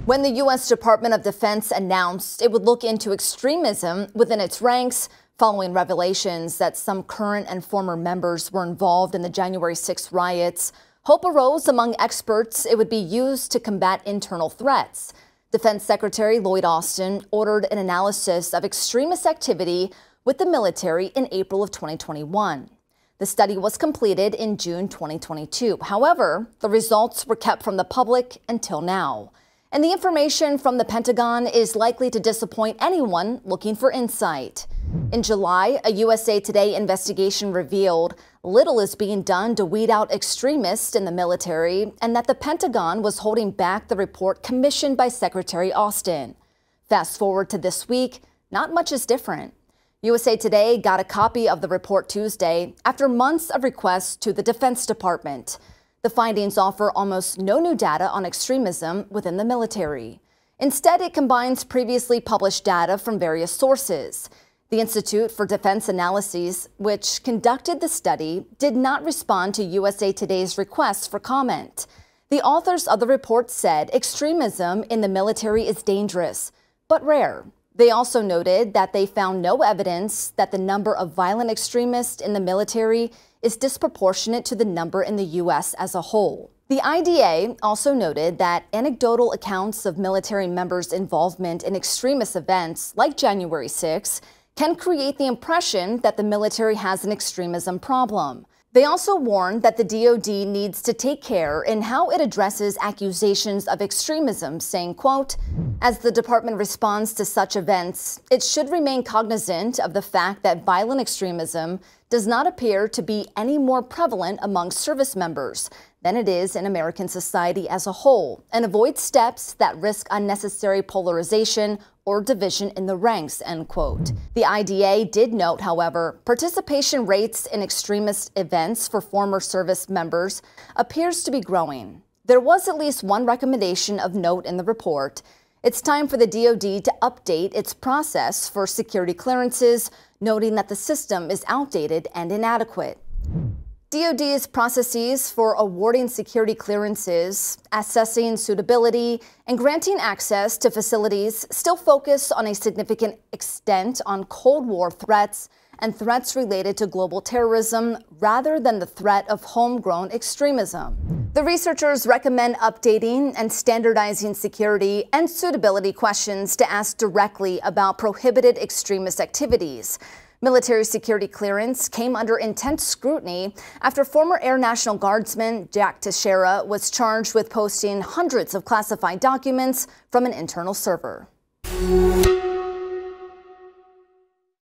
When the U.S. Department of Defense announced it would look into extremism within its ranks following revelations that some current and former members were involved in the January 6 riots, hope arose among experts it would be used to combat internal threats. Defense Secretary Lloyd Austin ordered an analysis of extremist activity with the military in April of 2021. The study was completed in June 2022. However, the results were kept from the public until now. And the information from the Pentagon is likely to disappoint anyone looking for insight. In July, a USA Today investigation revealed little is being done to weed out extremists in the military and that the Pentagon was holding back the report commissioned by Secretary Austin. Fast forward to this week, not much is different. USA Today got a copy of the report Tuesday after months of requests to the Defense Department. The findings offer almost no new data on extremism within the military. Instead, it combines previously published data from various sources. The Institute for Defense Analyses, which conducted the study, did not respond to USA Today's request for comment. The authors of the report said extremism in the military is dangerous, but rare. They also noted that they found no evidence that the number of violent extremists in the military is disproportionate to the number in the U.S. as a whole. The IDA also noted that anecdotal accounts of military members' involvement in extremist events like January 6 can create the impression that the military has an extremism problem. They also warned that the DoD needs to take care in how it addresses accusations of extremism, saying, quote, "As the department responds to such events, it should remain cognizant of the fact that violent extremism does not appear to be any more prevalent among service members than it is in American society as a whole, and avoid steps that risk unnecessary polarization or division in the ranks," end quote. The IDA did note, however, participation rates in extremist events for former service members appears to be growing. There was at least one recommendation of note in the report. It's time for the DoD to update its process for security clearances, noting that the system is outdated and inadequate. DoD's processes for awarding security clearances, assessing suitability, and granting access to facilities still focus on a significant extent on Cold War threats and threats related to global terrorism rather than the threat of homegrown extremism. The researchers recommend updating and standardizing security and suitability questions to ask directly about prohibited extremist activities. Military security clearance came under intense scrutiny after former Air National Guardsman Jack Teixeira was charged with posting hundreds of classified documents from an internal server.